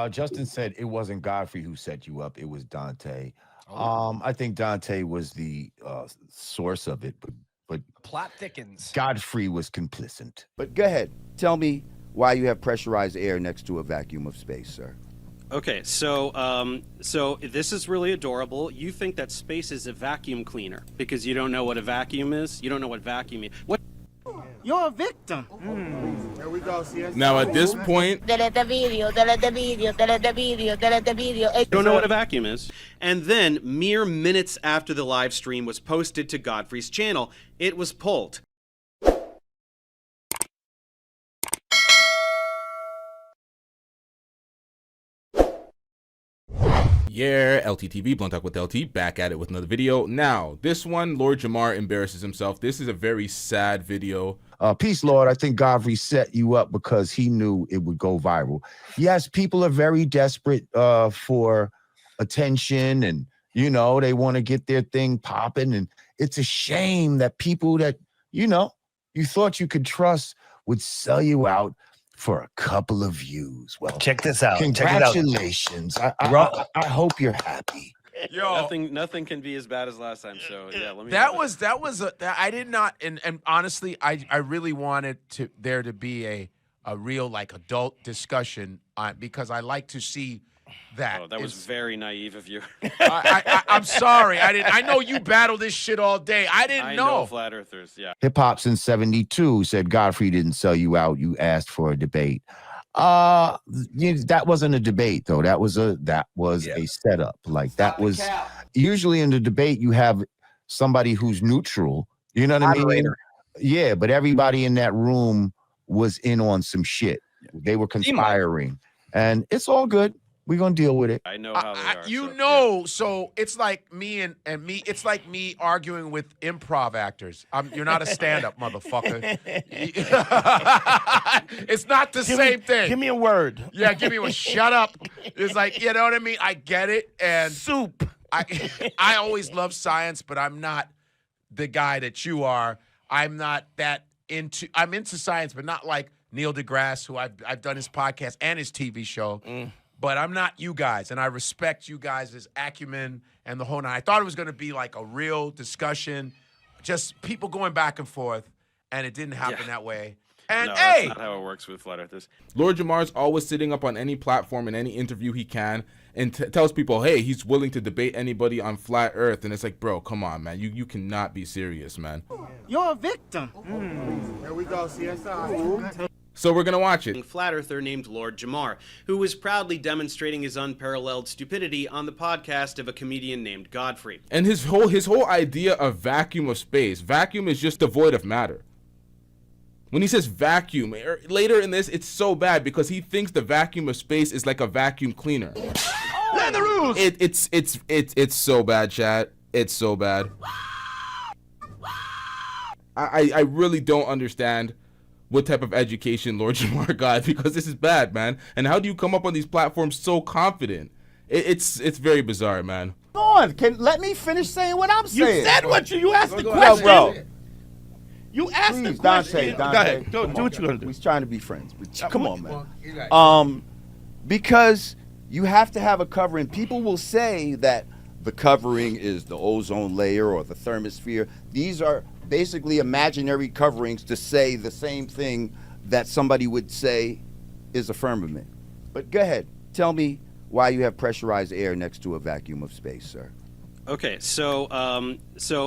Justin said it wasn't Godfrey who set you up; it was Dante. Oh. I think Dante was the source of it, but Plot thickens. Godfrey was complicit. But go ahead. Tell me why you have pressurized air next to a vacuum of space, sir. Okay, so this is really adorable. You think that space is a vacuum cleaner because you don't know what a vacuum is. You don't know what vacuum is. What? You're a victim. There we go. See, Now at this point, Delete the video, delete the video, delete the video, delete the video. You don't know what a vacuum is. And then, mere minutes after the live stream was posted to Godfrey's channel, it was pulled. yeah, LTTV, Blunt Talk with LT, back at it with another video. Now, this one, Lord Jamar embarrasses himself. This is a very sad video. Peace, Lord. I think Godfrey set you up because he knew it would go viral. Yes, people are very desperate for attention, and they want to get their thing popping. And it's a shame that people that you thought you could trust would sell you out for a couple of views. Well, Check this out. congratulations. I hope you're happy. Yo, Nothing can be as bad as last time. So yeah, let me. I did not, and honestly, I really wanted there to be a real adult discussion because I like to see that. Oh, that was very naive of you. I'm sorry. I know you battle this shit all day. I didn't know. I know flat earthers. Yeah. Hip Hop since '72 said Godfrey didn't sell you out. You asked for a debate. That wasn't a debate though. That was a setup. Like that was usually in the debate you have somebody who's neutral. You know what I mean? Yeah, but everybody in that room was in on some shit. They were conspiring, and it's all good. We're gonna deal with it. I know how they are. So it's like me and me. It's like me arguing with improv actors. You're not a stand-up motherfucker. It's not the same thing. Give me a word. Yeah, give me a shut up. It's like, you know what I mean? I get it. And Soup. I always love science, but I'm not the guy that you are. I'm not that into. I'm into science, but not like Neil deGrasse, who I've done his podcast and his TV show. But I'm not you guys, and I respect you guys' acumen and the whole night. I thought it was going to be like a real discussion, just people going back and forth, and it didn't happen that way. And no, hey, that's not how it works with flat earthers. Lord Jamar's always sitting up on any platform in any interview he can and tells people, hey, he's willing to debate anybody on flat earth. And it's like, bro, come on, man. You cannot be serious, man. You're a victim. There we go. CSI. So we're going to watch it. Flat earther named Lord Jamar, who was proudly demonstrating his unparalleled stupidity on the podcast of a comedian named Godfrey. And his whole idea of vacuum of space, vacuum is just devoid of matter. When he says vacuum, later in this, it's so bad because he thinks the vacuum of space is like a vacuum cleaner. Learn the rules. It's so bad, chat. It's so bad. I really don't understand what type of education Lord Jamar got because this is bad, man. And how do you come up on these platforms so confident? It's very bizarre, man. Go on, let me finish saying what I'm saying. You said what you asked the Yo, question. bro. You asked the Please, question. Dante, Go ahead. Do come what on, you're gonna do. We're trying to be friends. Come on, man. Because you have to have a covering. People will say that the covering is the ozone layer or the thermosphere. These are basically imaginary coverings to say the same thing that somebody would say is a firmament. But go ahead. Tell me why you have pressurized air next to a vacuum of space, sir. Okay, so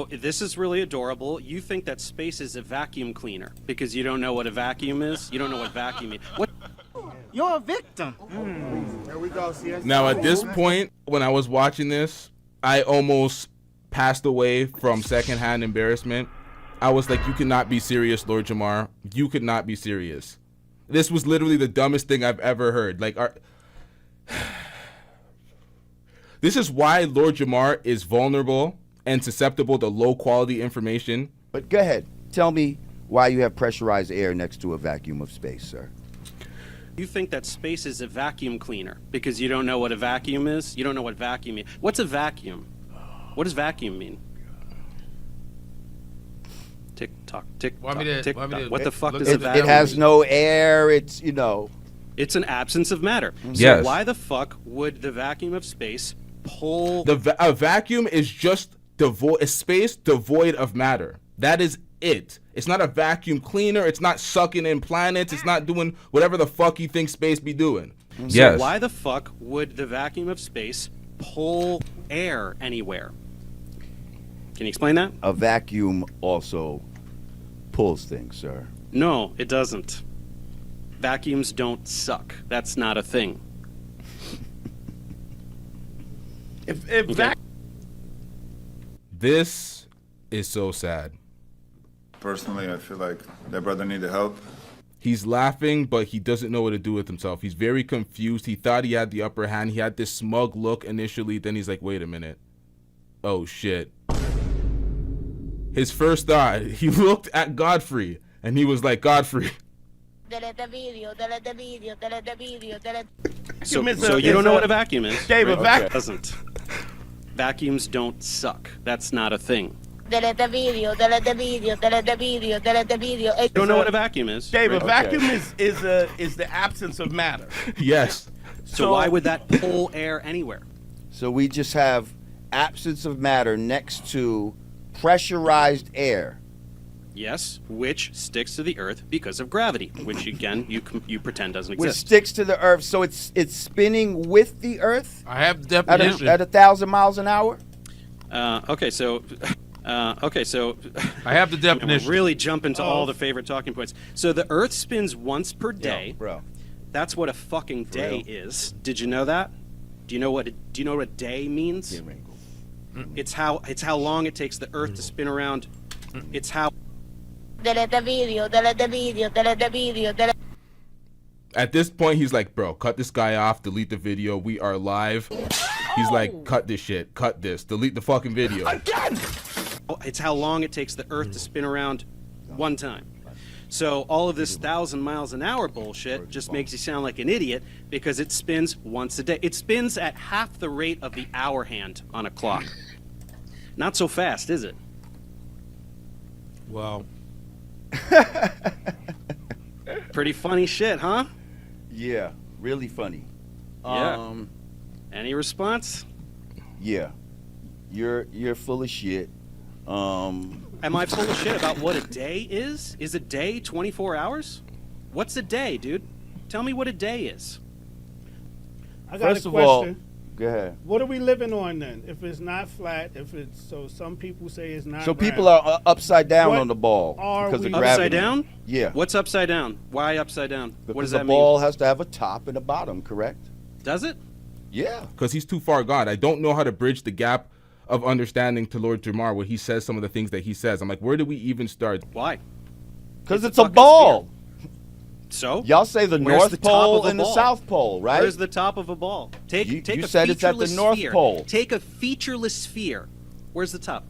this is really adorable. You think that space is a vacuum cleaner because you don't know what a vacuum is. You don't know what vacuum is. What? You're a victim. There we go. CSI. Now at this point, when I was watching this, I almost passed away from secondhand embarrassment. I was like, you cannot be serious, Lord Jamar. You could not be serious. This was literally the dumbest thing I've ever heard. Like, this is why Lord Jamar is vulnerable and susceptible to low quality information. But go ahead. Tell me why you have pressurized air next to a vacuum of space, sir. You think that space is a vacuum cleaner because you don't know what a vacuum is. You don't know what vacuum is. What's a vacuum? What does vacuum mean? Tick tock, tick tock, tick tock. What the fuck is a vacuum? It has no air. It's, It's an absence of matter. So Yes. why the fuck would the vacuum of space pull? A vacuum is just a space devoid of matter. That is it. It's not a vacuum cleaner. It's not sucking in planets. It's not doing whatever the fuck you think space be doing. So why the fuck would the vacuum of space pull air anywhere? Can you explain that? A vacuum also pulls things, sir. No, it doesn't. Vacuums don't suck. That's not a thing. This is so sad. Personally, I feel like that brother needed help. He's laughing, but he doesn't know what to do with himself. He's very confused. He thought he had the upper hand. He had this smug look initially. Then he's like, wait a minute. Oh, shit. His first thought, he looked at Godfrey, and he was like, Godfrey. Delete the video, delete the video, delete the video, delete. So you don't know what a vacuum is? Dave, a vacuum Doesn't. Vacuums don't suck. That's not a thing. Delete the video, delete the video, delete the video, delete the video. You don't know what a vacuum is? Dave, a vacuum is the absence of matter. Yes. So why would that pull air anywhere? So we just have absence of matter next to pressurized air. Yes, which sticks to the Earth because of gravity, which again you pretend doesn't Which exist. sticks to the Earth, so it's spinning with the Earth I have the at definition. at 1,000 miles an hour. Okay, so I have the and definition. we're really jumping to all the favorite talking points. So the Earth spins once per day. Bro. That's what a fucking day is. Did you know that? Do you know what a day means? It's how long it takes the Earth to spin around. It's how. Delete the video, delete the video, delete the video, delete. At this point, he's like, bro, cut this guy off, delete the video. We are live. He's like, cut this shit, cut this, delete the fucking video. It's how long it takes the Earth to spin around one time. So all of this 1,000 miles an hour bullshit just makes you sound like an idiot because it spins once a day. It spins at half the rate of the hour hand on a clock. Not so fast, is it? Well, Pretty funny shit, huh? Yeah, really funny. Yeah. Any response? Yeah. You're full of shit. Am I full of shit about what a day is? Is a day 24 hours? What's a day, dude? Tell me what a day is. I got First a of all, question. go ahead. What are we living on then? If it's not flat, if it's so, some people say it's not. So people round. are upside down What on the ball are because we- of gravity. Upside down? Yeah. What's upside down? Why upside down? Because What does the that ball mean? has to have a top and a bottom, correct? Does it? Yeah. Because he's too far gone. I don't know how to bridge the gap of understanding to Lord Jamar when he says some of the things that he says. I'm like, where do we even start? Why? Because it's a a fucking ball. So? Y'all say the Where's North the top Pole of a and the ball? South Pole, right? Where's the top of a ball? Take You a said it's at the featureless North sphere. Pole. Take a featureless sphere. Where's the top?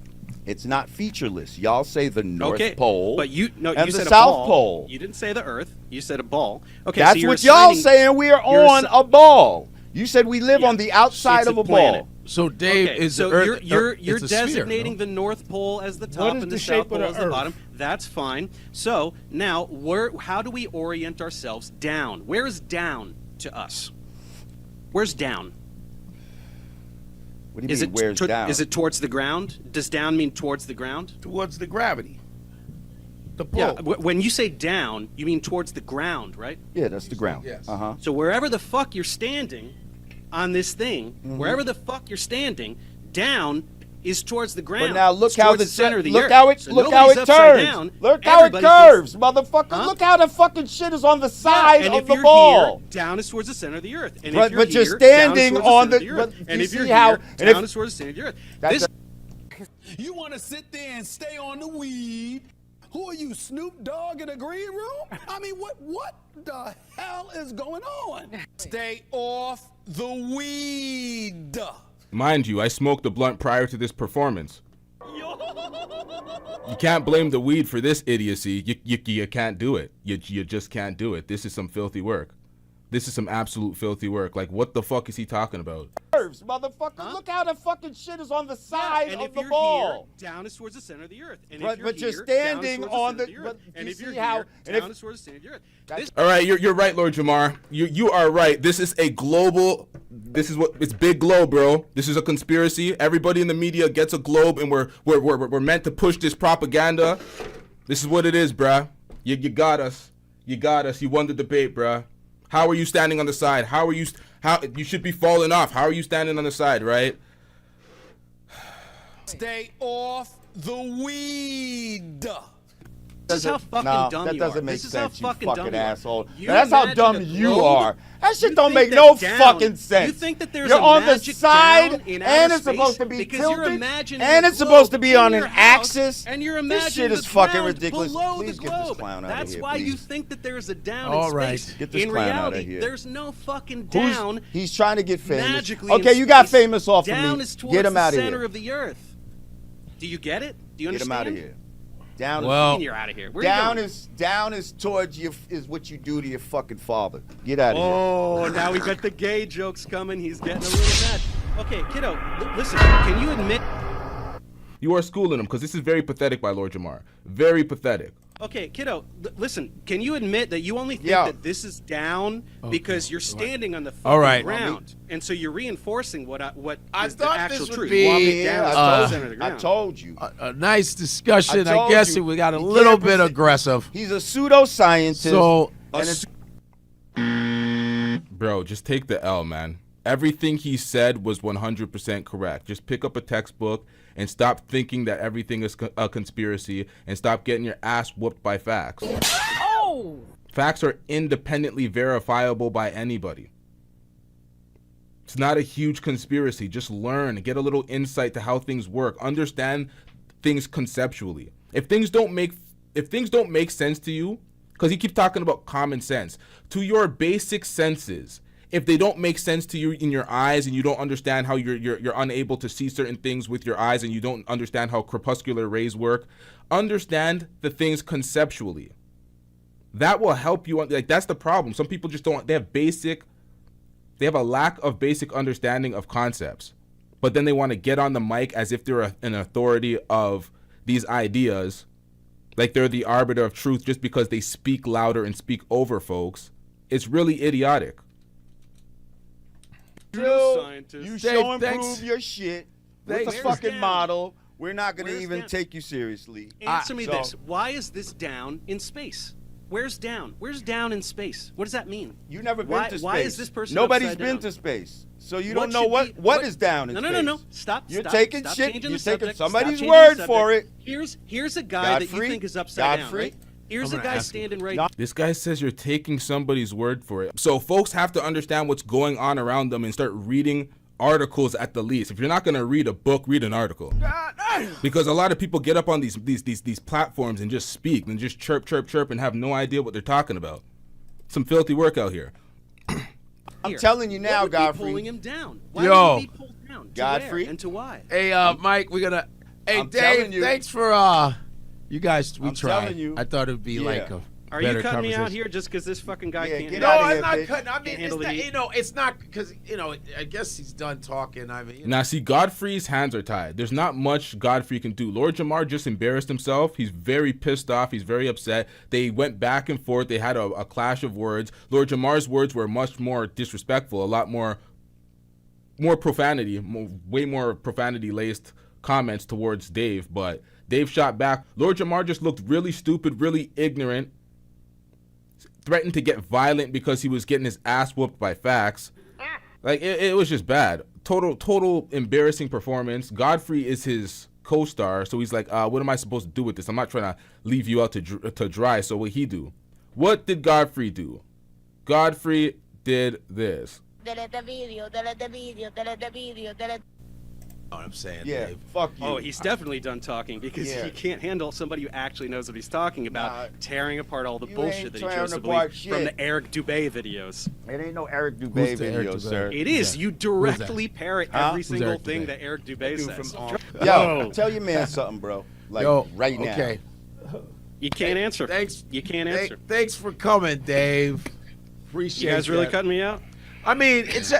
It's not featureless. Y'all say the North Okay, Pole but you and you the said South a ball. Pole. You didn't say the Earth. You said a ball. Okay, That's so you're what y'all assigning- saying. We are you're on a ball. You said we live Yeah, on the outside it's of a planet. ball. so Dave Okay, is so the Earth. you're it's a sphere, designating no? the North Pole as the top What is and the the shape South of Pole the as the Earth? bottom. That's fine. So now, how do we orient ourselves down? Where is down to us? Where's down? What do you Is mean, it where's down? Is it towards the ground? Does down mean towards the ground? towards the gravity. The pull. Yeah. When you say down, you mean towards the ground, right? Yeah, that's the ground. Yes. Uh-huh. So wherever the fuck you're standing on this thing, Mm-hmm. wherever the fuck you're standing, down is towards the ground. But now look It's how towards the center of the look earth. how it So look how nobody's it upside turns. down. Look how it Everybody curves, thinks- motherfucker. Huh? Look how the fucking shit is on the side and of if the you're ball. here, down is towards the center of the earth. And But- if you're but you're here, standing down is towards on the the- center of but the earth. And you if you're see how- here, and if- down is towards the center of the earth. That's This You want to sit there and stay on the weed? Who are you, Snoop Dogg in the green room? I mean, what the hell is going on? Stay off the weed. Mind you, I smoked a blunt prior to this performance. You can't blame the weed for this idiocy. You can't do it. You just can't do it. This is some filthy work. This is some absolute filthy work. Like, what the fuck is he talking about? curves, motherfucker. Huh? Look how the fucking shit is on the side and of if the you're ball. Here, down is towards the center of the earth. And But- if you're but you're here, standing down is towards on the the- center of the earth. but And you if you're see how- here, and if- down is towards the center of the earth. This All right, you're right, Lord Jamar. You are right. This is a global. This is what it's big globe, bro. This is a conspiracy. Everybody in the media gets a globe, and we're meant to push this propaganda. This is what it is, bruh. You got us. You got us. You won the debate, bruh. How are you standing on the side? How you should be falling off? How are you standing on the side, right? Stay off the weed. is how fucking dumb that you doesn't are. make This is how sense, you fucking fucking dumb you are. asshole. You Now, that's how imagine dumb a you globe? are. That shit You don't think make that no down- fucking sense. You think that there's You're a on the magic side, down in and outer it's supposed to space be because you're tilted, imagining and the it's supposed to globe be in on your an house, axis. and you're This imagining shit is the fucking ground ridiculous. below Please the get this globe. clown out of That's here, why you please. think that there's a down All in right. space. Get this in clown out of reality, here. there's no fucking down. He's trying to get famous. Magically Okay, in you got space. famous off of Down me. is towards Get him the out of center here. of the earth. Do you get it? Do you Get him understand? out of here. Down Well, You're out of here. Where are you going? down is towards you is what you do to your fucking father. Get out of here. Oh, now we got the gay jokes coming. He's getting a little mad. Okay, kiddo, listen. Can you admit? You are schooling him because this is very pathetic by Lord Jamar. Very pathetic. Okay, kiddo, listen. Can you admit that you only think Yeah. that this is down because you're standing on the All right. ground, and so you're reinforcing what I is the thought actual this would truth? be, Well, I mean, down is I the told center of the I ground. told you. a nice discussion. I I told guess you. we got a He little can't bit present- aggressive. He's a pseudoscientist. So, and it's Bro, just take the L, man. Everything he said was 100% correct. Just pick up a textbook and stop thinking that everything is a conspiracy and stop getting your ass whooped by facts. Oh! Facts are independently verifiable by anybody. It's not a huge conspiracy. Just learn, get a little insight to how things work. Understand things conceptually. If things don't make sense to you, because he keeps talking about common sense, to your basic senses, if they don't make sense to you in your eyes and you don't understand how you're unable to see certain things with your eyes and you don't understand how crepuscular rays work, understand the things conceptually. That will help you. Like, that's the problem. Some people just don't. They have a lack of basic understanding of concepts, but then they want to get on the mic as if they're an authority of these ideas, like they're the arbiter of truth just because they speak louder and speak over folks. It's really idiotic. You show and thanks. prove your shit with Thanks. a Where's fucking down? model. We're not going to Where's even down? take you seriously. Answer me So- this: why is this down in space? Where's down? Where's down in space? What does that mean? You never been Why- to space. why is this person Nobody's upside been down? to space, so you What don't know should be- what is down in No, space. no. Stop. You're stop, taking stop shit. changing You're the taking subject, stop somebody's changing word the for subject. it. Here's a guy that you Godfrey? think is upside down, Godfrey? right? Here's I'm a gonna guy ask him. standing right. This guy says you're taking somebody's word for it. So folks have to understand what's going on around them and start reading articles at the least. If you're not going to read a book, read an article. Because a lot of people get up on these platforms and just speak and just chirp and have no idea what they're talking about. Some filthy work out here. I'm telling you now, what would be Godfrey. pulling him down. Why Yo. would he be pulled down? To Godfrey? where and to why? hey, Mike, we're gonna. Hey, I'm telling Dave, you. thanks for you guys. We I'm tried. telling you. I thought it'd be Yeah. like a Are better you cutting me out conversation. here just because this fucking guy Yeah, can't? get No, out of I'm here, not bitch. cutting. I mean, Can't it's handle the not, heat. it's not because I guess he's done talking. I mean, Now, see, Godfrey's hands are tied. There's not much Godfrey can do. Lord Jamar just embarrassed himself. He's very pissed off. He's very upset. They went back and forth. They had a clash of words. Lord Jamar's words were much more disrespectful, a lot more profanity, way more profanity-laced comments towards Dave, but Dave shot back. Lord Jamar just looked really stupid, really ignorant, threatened to get violent because he was getting his ass whooped by facts. Like, it was just bad. Total embarrassing performance. Godfrey is his co-star, so he's like, what am I supposed to do with this? I'm not trying to leave you out to dry, so what he do? What did Godfrey do? Godfrey did this. Delete the video, delete the video, delete the video, delete. what I'm saying, Yeah, Dave. fuck you. Oh, he's definitely done talking because Yeah. he can't handle somebody who actually knows what he's talking about, Nah, tearing apart all the you bullshit ain't that he tearing chose to apart believe shit. from the Eric Dubé videos. It ain't no Eric Dubé Who's the video, Eric Dubé? sir. It is. You directly parrot Huh? every Who's single Eric thing Dubé? that Eric Dubé Dude says. Yo, tell your man something, bro. Like, Yo, right now. Okay. You can't answer. Thanks. You can't answer. Thanks for coming, Dave. Appreciate You guys really that. cutting me out? I mean, it's.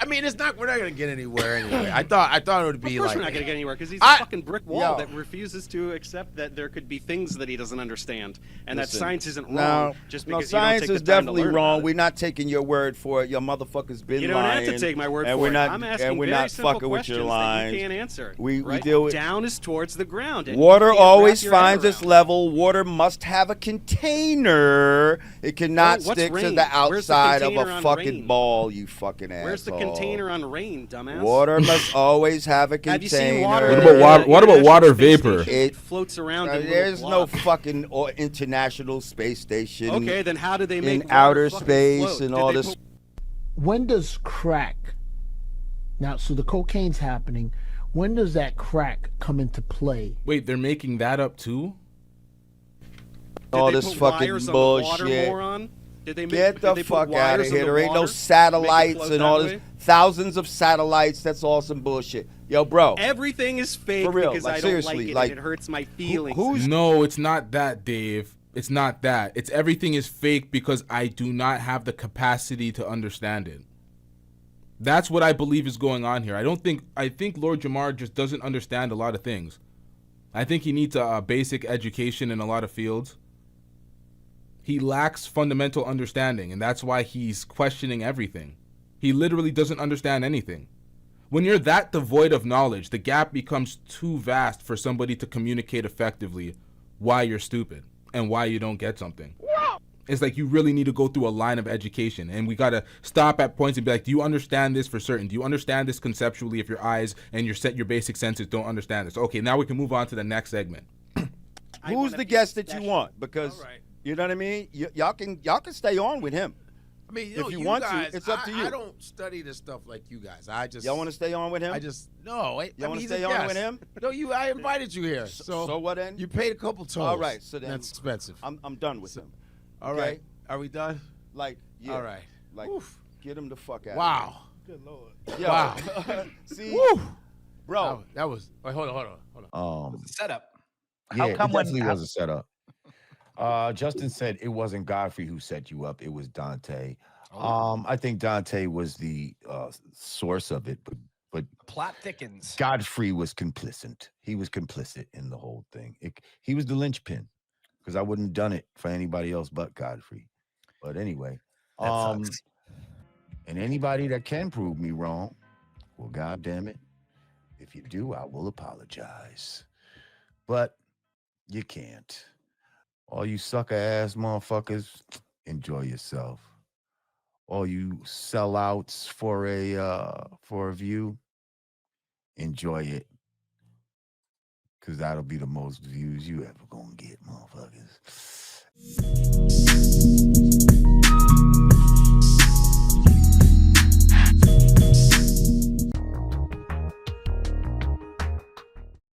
I mean, it's not. We're not gonna get anywhere anyway. I thought it would be Of course like. we're not going to get anywhere because he's a fucking brick wall that refuses to accept that there could be things that he doesn't understand and that science isn't wrong just because science you don't is take the time to definitely learn wrong. about it. We're not taking your word for it. Your motherfuckers been lying. You don't have to take my word for it. I'm asking we're very not simple fucking with questions your that lines. you can't answer. We right? deal with down is towards the ground. And water you can't always wrap your head finds its around. level. Water must have a container. It cannot what's stick to rain? the Where's the outside of container a on fucking rain? ball, you fucking asshole. Where's the container on rain, dumbass? Water must always have a container. Have you seen water? What about water vapor? It floats around. in There's little no blobs. fucking international space station. Okay, then how do they make in water outer fucking space float? and Did all they this? put- When does crack? Now, so the cocaine's happening. When does that crack come into play? Wait, they're making that up too? All Did they this put fucking wires on the water, bullshit. moron? Did they make, Get did the they put fuck out wires of in here. the There ain't no water? satellites Make it and float all that this. way? Thousands of satellites. That's all some bullshit. Yo, bro. Everything is fake For real, because like, I don't seriously, like it like, and it hurts my feelings. No, it's not that, Dave. It's not that. It's everything is fake because I do not have the capacity to understand it. That's what I believe is going on here. I think Lord Jamar just doesn't understand a lot of things. I think he needs a basic education in a lot of fields. He lacks fundamental understanding, and that's why he's questioning everything. He literally doesn't understand anything. When you're that devoid of knowledge, the gap becomes too vast for somebody to communicate effectively why you're stupid and why you don't get something. It's like you really need to go through a line of education, and we got to stop at points and be like, do you understand this for certain? Do you understand this conceptually if your eyes and your basic senses don't understand this? Okay, now we can move on to the next segment. Who's the guest that you want? Because you know what I mean. Y'all can stay on with him. I mean, if you want guys, to, it's up to you. I don't study this stuff like you guys. I just Y'all want to stay on with him? No. Y'all want to stay on with him? No, I invited you here. So what then? You paid a couple tolls. All right, so then that's expensive. I'm done with him. All okay? right, are we done? Like, yeah. All right. Like, get him the fuck out. Wow. Good Lord. Yo, Wow. See, Woo. bro, that was. Wait, hold on. Setup. How Yeah, come it when- definitely was a setup. Justin said it wasn't Godfrey who set you up; it was Dante. I think Dante was the source of it, but Plot thickens. Godfrey was complicit. He was complicit in the whole thing. He was the linchpin, because I wouldn't have done it for anybody else but Godfrey. But anyway, and anybody that can prove me wrong, well, God damn it, if you do, I will apologize. But you can't. All you sucker ass motherfuckers, enjoy yourself. All you sellouts for a view, enjoy it. Cause that'll be the most views you ever gonna get, motherfuckers.